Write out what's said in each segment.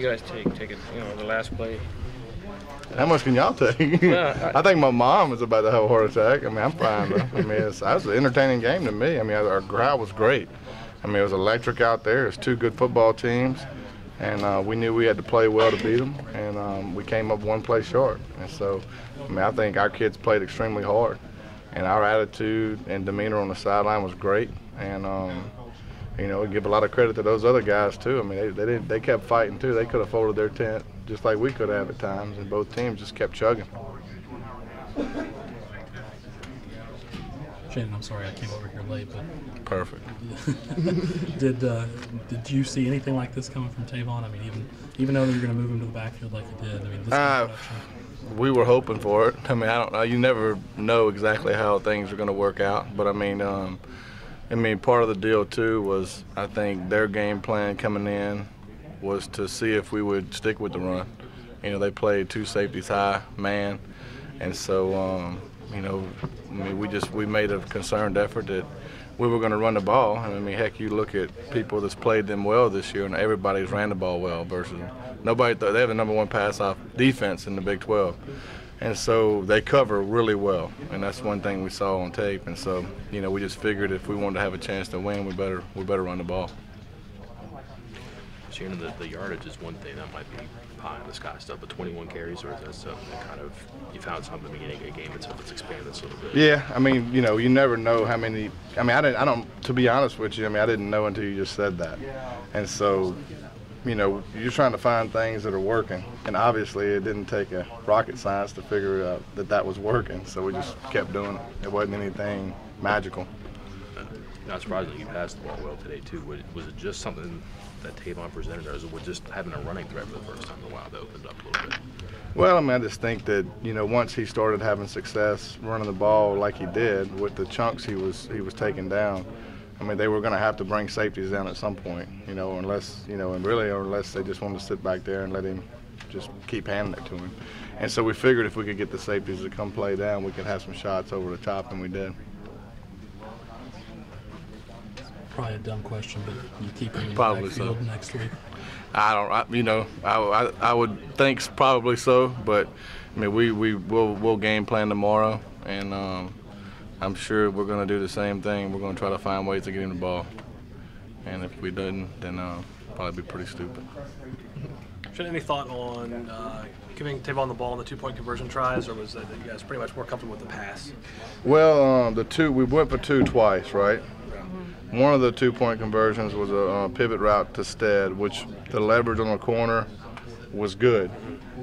you guys take it, the last play? How much can y'all take? Yeah, I think my mom is about to have a heart attack. I mean, I'm fine though. I mean, that was an entertaining game to me. I mean, our crowd was great. I mean, it was electric out there. It's two good football teams, and we knew we had to play well to beat them, and we came up one play short. And so, I mean, I think our kids played extremely hard, and our attitude and demeanor on the sideline was great. And we give a lot of credit to those other guys too. I mean, they kept fighting too. They could have folded their tent just like we could have at times, and both teams just kept chugging. Shannon, I'm sorry I came over here late, but perfect. Did you see anything like this coming from Tavon? I mean, even though you're going to move him to the backfield like you did, I mean, this kind of production. We were hoping for it. I mean, I don't know. You never know exactly how things are going to work out, but I mean, part of the deal too was I think their game plan coming in was to see if we would stick with the run. They played two safeties high, man, and so we made a concerted effort that we were going to run the ball. And I mean, heck, you look at people that's played them well this year, and everybody's ran the ball well versus nobody. They have the #1 pass-off defense in the Big 12. And so they cover really well, and that's one thing we saw on tape. And so, we just figured if we wanted to have a chance to win, we better run the ball. Shannon, the yardage is one thing that might be pie in the sky stuff, but 21 carries, or is that something that kind of you found something at the beginning of the game itself that's expanded this a little bit? Yeah, I mean, you never know how many. I mean, I don't. To be honest with you, I mean, I didn't know until you just said that, and so. You're trying to find things that are working, and obviously it didn't take a rocket science to figure out that was working, so we just kept doing it. It wasn't anything magical. Not surprisingly, you passed the ball well today, too. Was it just something that Tavon presented, or was it just having a running threat for the first time in a while that opened up a little bit? Well, I mean, I just think that, once he started having success running the ball like he did with the chunks he was taking down, I mean, they were going to have to bring safeties down at some point, unless they just wanted to sit back there and let him just keep handing it to him. And so we figured if we could get the safeties to come play down, we could have some shots over the top, and we did. Probably a dumb question, but you keep him in the Probably backfield so. next week? I would think probably so, but I mean, we'll game plan tomorrow, and I'm sure we're going to do the same thing. We're going to try to find ways to get him the ball. And if we didn't, then probably be pretty stupid. Any thought on giving Tavon the ball on the 2-point conversion tries, or was that you guys pretty much more comfortable with the pass? Well, we went for 2 twice, right? One of the 2-point conversions was a pivot route to Stead, which the leverage on the corner was good.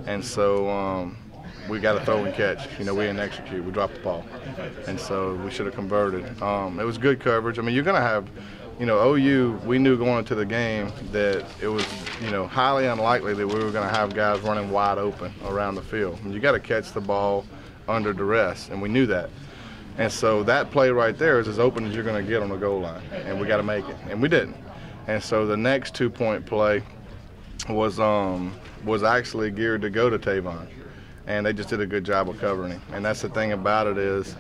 And so we got a throw and catch. We didn't execute. We dropped the ball. And so we should have converted. It was good coverage. I mean, you're going to have, OU, we knew going into the game that it was, highly unlikely that we were going to have guys running wide open around the field. And you got to catch the ball under duress, and we knew that. And so that play right there is as open as you're going to get on the goal line, and we got to make it. And we didn't. And so the next 2-point play was actually geared to go to Tavon. And they just did a good job of covering him. And that's the thing about it is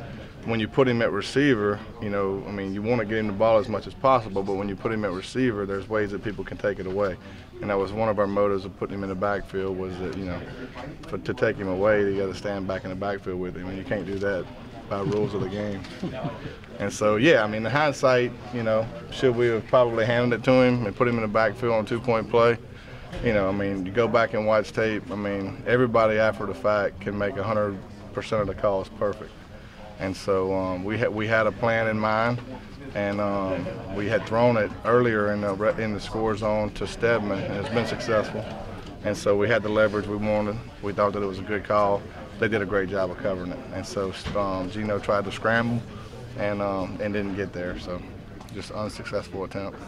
when you put him at receiver, you want to get him the ball as much as possible, but when you put him at receiver, there's ways that people can take it away. And that was one of our motives of putting him in the backfield was that, to take him away, you got to stand back in the backfield with him, and you can't do that by rules of the game. And so, yeah, I mean, in hindsight, should we have probably handed it to him and put him in the backfield on a 2-point play? You go back and watch tape. Everybody after the fact can make 100% of the calls perfect. And so we had a plan in mind, and we had thrown it earlier in the score zone to Stedman, and it's been successful. And so we had the leverage we wanted. We thought that it was a good call. They did a great job of covering it. And so Gino tried to scramble and didn't get there. So just unsuccessful attempt.